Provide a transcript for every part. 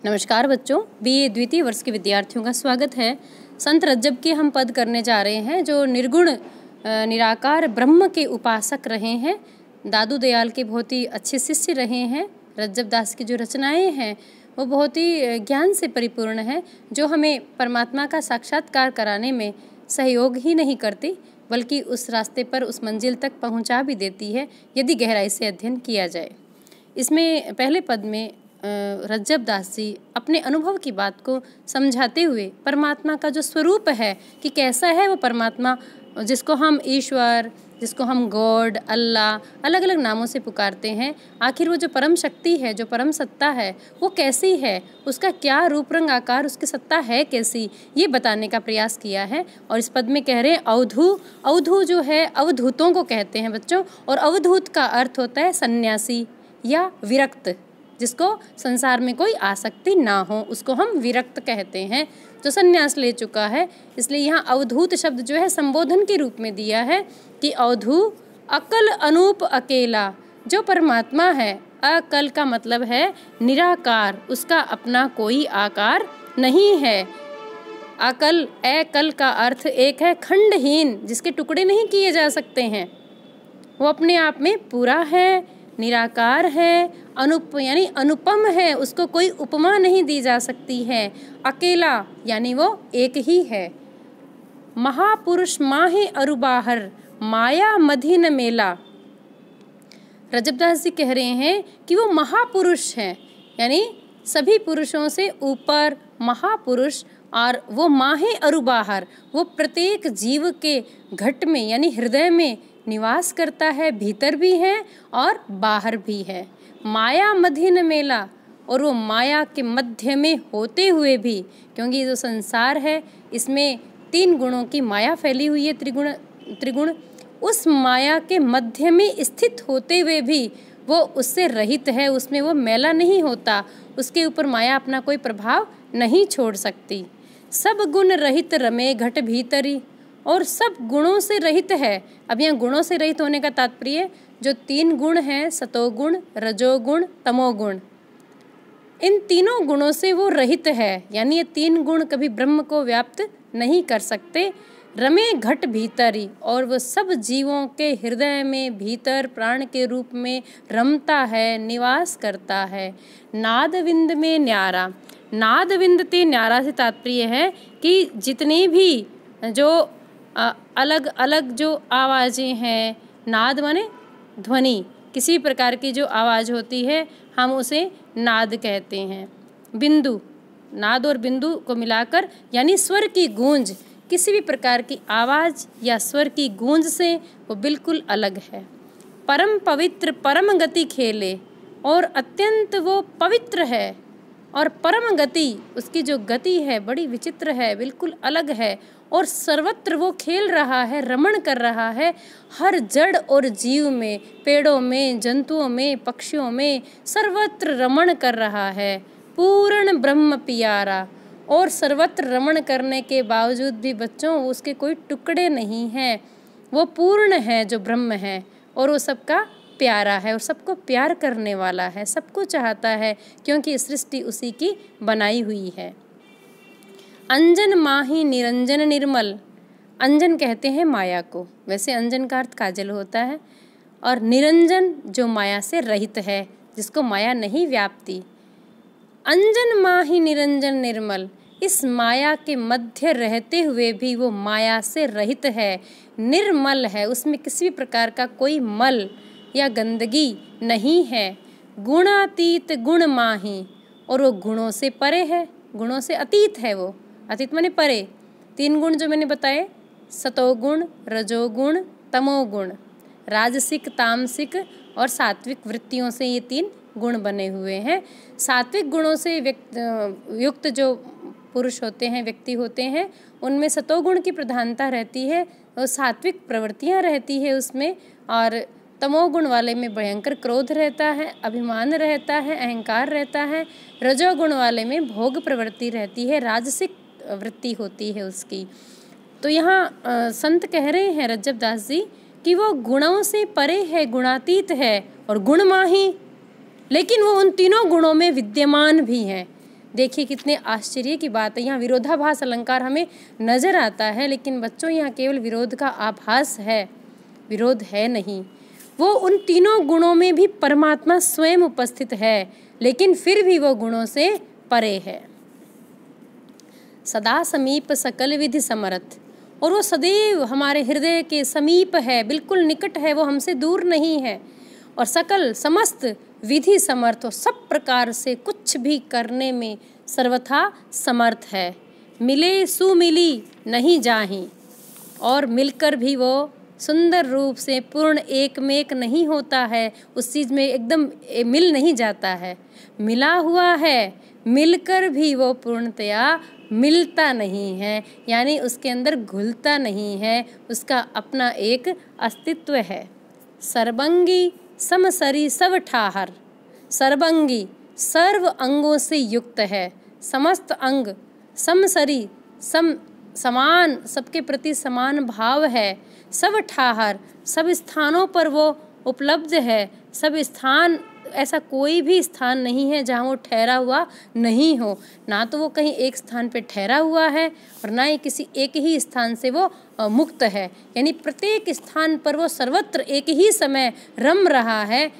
नमस्कार बच्चों, बीए द्वितीय वर्ष के विद्यार्थियों का स्वागत है। संत रज्जब के हम पद करने जा रहे हैं जो निर्गुण निराकार ब्रह्म के उपासक रहे हैं। दादू दयाल के बहुत ही अच्छे शिष्य रहे हैं। रज्जब दास की जो रचनाएं हैं वो बहुत ही ज्ञान से परिपूर्ण है, जो हमें परमात्मा का साक्षात्कार कराने में सहयोग ही नहीं करती बल्कि उस रास्ते पर उस मंजिल तक पहुंचा भी देती है यदि गहराई से अध्ययन किया जाए। इसमें पहले पद में रज्जब दास जी अपने अनुभव की बात को समझाते हुए परमात्मा का जो स्वरूप है कि कैसा है वो परमात्मा, जिसको हम ईश्वर, जिसको हम गॉड, अल्लाह अलग अलग नामों से पुकारते हैं, आखिर वो जो परम शक्ति है, जो परम सत्ता है वो कैसी है, उसका क्या रूप रंग आकार, उसकी सत्ता है कैसी, ये बताने का प्रयास किया है। और इस पद में कह रहे हैं अवधू जो है अवधूतों को कहते हैं बच्चों, और अवधूत का अर्थ होता है सन्यासी या विरक्त, जिसको संसार में कोई आसक्ति ना हो उसको हम विरक्त कहते हैं, जो संन्यास ले चुका है। इसलिए यहाँ अवधूत शब्द जो है संबोधन के रूप में दिया है कि अवधू अकल अनूप अकेला, जो परमात्मा है, अकल का मतलब है निराकार, उसका अपना कोई आकार नहीं है। अकल एकल का अर्थ एक है खंडहीन, जिसके टुकड़े नहीं किए जा सकते हैं, वो अपने आप में पूरा है, निराकार है, यानी अनुपम है, उसको कोई उपमा नहीं दी जा सकती है। अकेला यानी वो एक ही है। महापुरुष माहे अरुबाहर, माया मधी न मेला। रज्जब दास जी कह रहे हैं कि वो महापुरुष हैं, यानी सभी पुरुषों से ऊपर महापुरुष, और वो माहे अरुबाहर, वो प्रत्येक जीव के घट में यानी हृदय में निवास करता है, भीतर भी है और बाहर भी है। माया मधिन मेला, और वो माया के मध्य में होते हुए भी, क्योंकि जो संसार है इसमें 3 गुणों की माया फैली हुई है, त्रिगुण, उस माया के मध्य में स्थित होते हुए भी वो उससे रहित है, उसमें वो मैला नहीं होता, उसके ऊपर माया अपना कोई प्रभाव नहीं छोड़ सकती। सब गुण रहित रमे घट भीतरी, और सब गुणों से रहित है। अब यहाँ गुणों से रहित होने का तात्पर्य जो 3 गुण हैं, सतोगुण, रजोगुण, तमोगुण, इन तीनों गुणों से वो रहित है, यानी ये 3 गुण कभी ब्रह्म को व्याप्त नहीं कर सकते। रमे घट भीतरी, और वो सब जीवों के हृदय में भीतर प्राण के रूप में रमता है, निवास करता है। नादविंद में न्यारा, नादविंद ते न्यारा से तात्पर्य है कि जितनी भी जो अलग अलग जो आवाज़ें हैं, नाद माने ध्वनि, किसी प्रकार की जो आवाज़ होती है हम उसे नाद कहते हैं। बिंदु, नाद और बिंदु को मिलाकर यानी स्वर की गूंज, किसी भी प्रकार की आवाज़ या स्वर की गूंज से वो बिल्कुल अलग है। परम पवित्र परम गति खेले, और अत्यंत वो पवित्र है, और परम गति, उसकी जो गति है बड़ी विचित्र है, बिल्कुल अलग है, और सर्वत्र वो खेल रहा है, रमण कर रहा है, हर जड़ और जीव में, पेड़ों में, जंतुओं में, पक्षियों में, सर्वत्र रमण कर रहा है। पूर्ण ब्रह्म प्यारा, और सर्वत्र रमण करने के बावजूद भी बच्चों उसके कोई टुकड़े नहीं हैं, वो पूर्ण है जो ब्रह्म है, और वो सबका प्यारा है और सबको प्यार करने वाला है, सबको चाहता है, क्योंकि सृष्टि उसी की बनाई हुई है। अंजन माही निरंजन निर्मल, अंजन कहते हैं माया को, वैसे अंजन का अर्थ काजल होता है, और निरंजन जो माया से रहित है, जिसको माया नहीं व्यापती। अंजन माही निरंजन निर्मल, इस माया के मध्य रहते हुए भी वो माया से रहित है, निर्मल है, उसमें किसी भी प्रकार का कोई मल या गंदगी नहीं है। गुणातीत गुण माही, और वो गुणों से परे है, गुणों से अतीत है, वो अतीत माने परे। 3 गुण जो मैंने बताए, सतोगुण, रजोगुण, तमोगुण, राजसिक, तामसिक और सात्विक वृत्तियों से ये 3 गुण बने हुए हैं। सात्विक गुणों से युक्त जो पुरुष होते हैं, व्यक्ति होते हैं, उनमें सतोगुण की प्रधानता रहती है, और सात्विक प्रवृत्तियाँ रहती है उसमें, और तमोगुण वाले में भयंकर क्रोध रहता है, अभिमान रहता है, अहंकार रहता है। रजोगुण वाले में भोग प्रवृत्ति रहती है, राजसिक वृत्ति होती है उसकी। तो यहाँ संत कह रहे हैं रज्जब दास जी कि वो गुणों से परे है, गुणातीत है और गुणमाही, लेकिन वो उन तीनों गुणों में विद्यमान भी हैं। देखिए कितने आश्चर्य की बात है, यहाँ विरोधाभास अलंकार हमें नजर आता है, लेकिन बच्चों यहाँ केवल विरोध का आभास है, विरोध है नहीं। वो उन तीनों गुणों में भी परमात्मा स्वयं उपस्थित है, लेकिन फिर भी वो गुणों से परे है। सदा समीप सकल विधि समरथ, और वो सदैव हमारे हृदय के समीप है, बिल्कुल निकट है, वो हमसे दूर नहीं है। और सकल समस्त विधि समर्थ, हो सब प्रकार से कुछ भी करने में सर्वथा समर्थ है। मिले सुमिली नहीं जाही, और मिलकर भी वो सुंदर रूप से पूर्ण एक में एक नहीं होता है, उस चीज़ में एकदम मिल नहीं जाता है। मिला हुआ है, मिलकर भी वो पूर्णतया मिलता नहीं है, यानी उसके अंदर घुलता नहीं है, उसका अपना एक अस्तित्व है। सर्वंगी समसरी सब ठाहर, सर्वंगी सर्व अंगों से युक्त है, समस्त अंग समसरी समान, सबके प्रति समान भाव है। सब ठाहर, सब स्थानों पर वो उपलब्ध है, सब स्थान, ऐसा कोई भी स्थान नहीं है जहाँ वो ठहरा हुआ नहीं हो। ना तो वो कहीं एक स्थान पे ठहरा हुआ है और ना ही किसी एक ही स्थान से वो मुक्त है, यानी प्रत्येक स्थान पर वो सर्वत्र एक ही समय रम रहा है।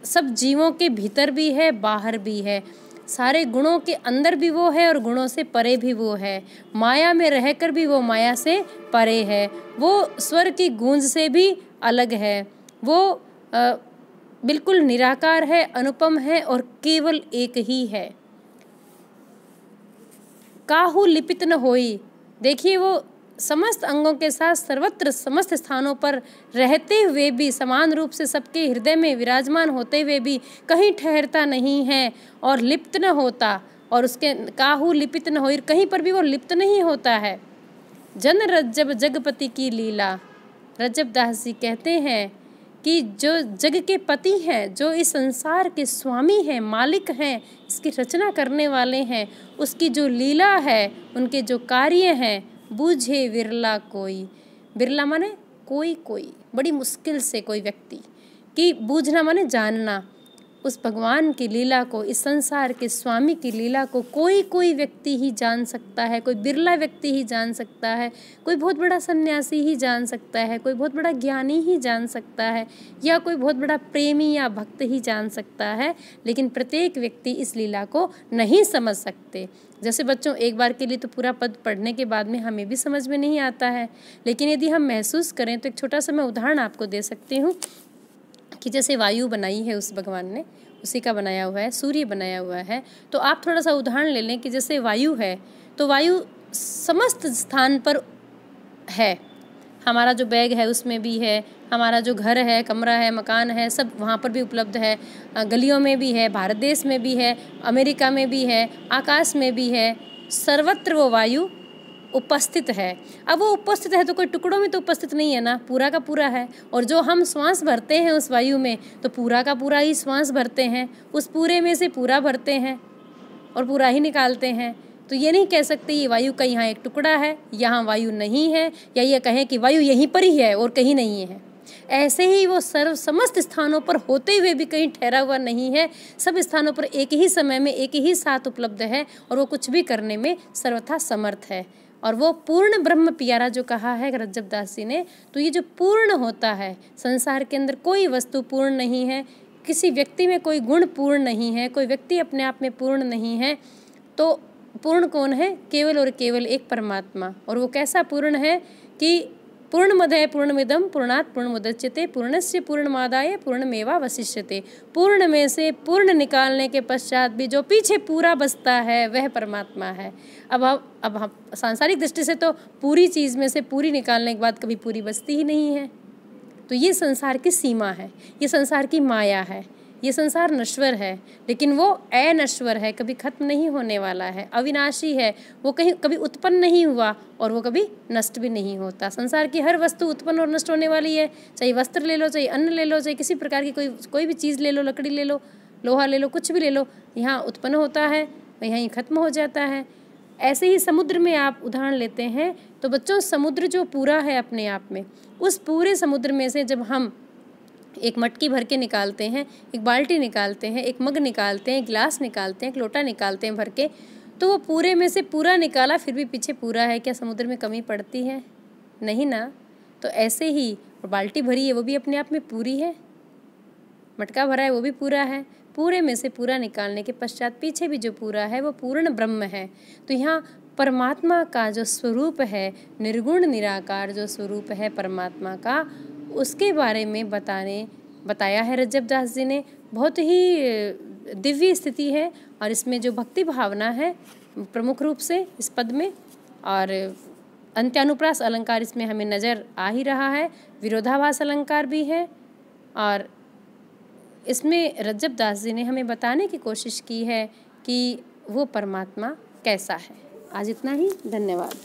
सब जीवों के भीतर भी है, बाहर भी है, सारे गुणों के अंदर भी वो है और गुणों से परे भी वो है। माया में रहकर भी वो माया से परे है, वो स्वर की गूंज से भी अलग है, वो बिल्कुल निराकार है, अनुपम है और केवल एक ही है। काहू लिपित न होई, देखिए वो समस्त अंगों के साथ सर्वत्र समस्त स्थानों पर रहते हुए भी, समान रूप से सबके हृदय में विराजमान होते हुए भी कहीं ठहरता नहीं है और लिप्त न होता, और उसके काहू लिपित न होई, कहीं पर भी वो लिप्त नहीं होता है। जन रज्जब जगपति की लीला, रज्जब दास जी कहते हैं कि जो जग के पति हैं, जो इस संसार के स्वामी हैं, मालिक हैं, इसकी रचना करने वाले हैं, उसकी जो लीला है, उनके जो कार्य हैं, बूझे विरला कोई, बिरला माने कोई कोई, बड़ी मुश्किल से कोई व्यक्ति, कि बूझना माने जानना, उस भगवान की लीला को, इस संसार के स्वामी की लीला को कोई कोई व्यक्ति ही जान सकता है, कोई बिरला व्यक्ति ही जान सकता है, कोई बहुत बड़ा सन्यासी ही जान सकता है, कोई बहुत बड़ा ज्ञानी ही जान सकता है, या कोई बहुत बड़ा प्रेमी या भक्त ही जान सकता है, लेकिन प्रत्येक व्यक्ति इस लीला को नहीं समझ सकते। जैसे बच्चों, एक बार के लिए तो पूरा पद पढ़ने के बाद में हमें भी समझ में नहीं आता है, लेकिन यदि हम महसूस करें तो एक छोटा सा मैं उदाहरण आपको दे सकती हूँ कि जैसे वायु बनाई है उस भगवान ने, उसी का बनाया हुआ है, सूर्य बनाया हुआ है, तो आप थोड़ा सा उदाहरण ले लें कि जैसे वायु है, तो वायु समस्त स्थान पर है, हमारा जो बैग है उसमें भी है, हमारा जो घर है, कमरा है, मकान है, सब वहाँ पर भी उपलब्ध है, गलियों में भी है, भारत देश में भी है, अमेरिका में भी है, आकाश में भी है, सर्वत्र वो वायु उपस्थित है। अब वो उपस्थित है तो कोई टुकड़ों में तो उपस्थित नहीं है ना, पूरा का पूरा है। और जो हम श्वास भरते हैं उस वायु में, तो पूरा का पूरा ही श्वास भरते हैं, उस पूरे में से पूरा भरते हैं और पूरा ही निकालते हैं। तो ये नहीं कह सकते ये वायु का यहाँ एक टुकड़ा है, यहाँ वायु नहीं है, या ये कहें कि वायु यहीं पर ही है और कहीं नहीं है। ऐसे ही वो सर्व समस्त स्थानों पर होते हुए भी कहीं ठहरा हुआ नहीं है, सब स्थानों पर एक ही समय में एक ही साथ उपलब्ध है, और वो कुछ भी करने में सर्वथा समर्थ है। और वो पूर्ण ब्रह्म प्यारा जो कहा है रज्जब दास जी ने, तो ये जो पूर्ण होता है, संसार के अंदर कोई वस्तु पूर्ण नहीं है, किसी व्यक्ति में कोई गुण पूर्ण नहीं है, कोई व्यक्ति अपने आप में पूर्ण नहीं है, तो पूर्ण कौन है? केवल और केवल एक परमात्मा। और वो कैसा पूर्ण है कि पूर्णमदः पूर्णमिदं पूर्णात् पूर्णमुदच्यते पूर्णस्य पूर्णमादाय पूर्णमेवावशिष्यते। पूर्ण में से पूर्ण निकालने के पश्चात भी जो पीछे पूरा बचता है वह परमात्मा है। अब हम सांसारिक दृष्टि से तो पूरी चीज़ में से पूरी निकालने के बाद कभी पूरी बचती ही नहीं है। तो ये संसार की सीमा है, ये संसार की माया है, ये संसार नश्वर है, लेकिन वो अनश्वर है, कभी खत्म नहीं होने वाला है, अविनाशी है, वो कहीं कभी उत्पन्न नहीं हुआ और वो कभी नष्ट भी नहीं होता। संसार की हर वस्तु उत्पन्न और नष्ट होने वाली है, चाहे वस्त्र ले लो, चाहे अन्न ले लो, चाहे किसी प्रकार की कोई भी चीज़ ले लो, लकड़ी ले लो, लोहा ले लो, कुछ भी ले लो, यहाँ उत्पन्न होता है, यहाँ ही खत्म हो जाता है। ऐसे ही समुद्र में आप उदाहरण लेते हैं तो बच्चों, समुद्र जो पूरा है अपने आप में, उस पूरे समुद्र में से जब हम एक मटकी भर के निकालते हैं, एक बाल्टी निकालते हैं, एक मग निकालते हैं, एक गिलास निकालते हैं, एक लोटा निकालते हैं भर के, तो वो पूरे में से पूरा निकाला फिर भी पीछे पूरा है, क्या समुद्र में कमी पड़ती है? नहीं ना। तो ऐसे ही बाल्टी भरी है वो भी अपने आप में पूरी है, मटका भरा है वो भी पूरा है, पूरे में से पूरा निकालने के पश्चात पीछे भी जो पूरा है वो पूर्ण ब्रह्म है। तो यहाँ परमात्मा का जो स्वरूप है, निर्गुण निराकार जो स्वरूप है परमात्मा का, उसके बारे में बताया है रज्जब दास जी ने। बहुत ही दिव्य स्थिति है और इसमें जो भक्ति भावना है प्रमुख रूप से इस पद में, और अंत्यानुप्रास अलंकार इसमें हमें नज़र आ ही रहा है, विरोधाभास अलंकार भी है, और इसमें रज्जब दास जी ने हमें बताने की कोशिश की है कि वो परमात्मा कैसा है। आज इतना ही, धन्यवाद।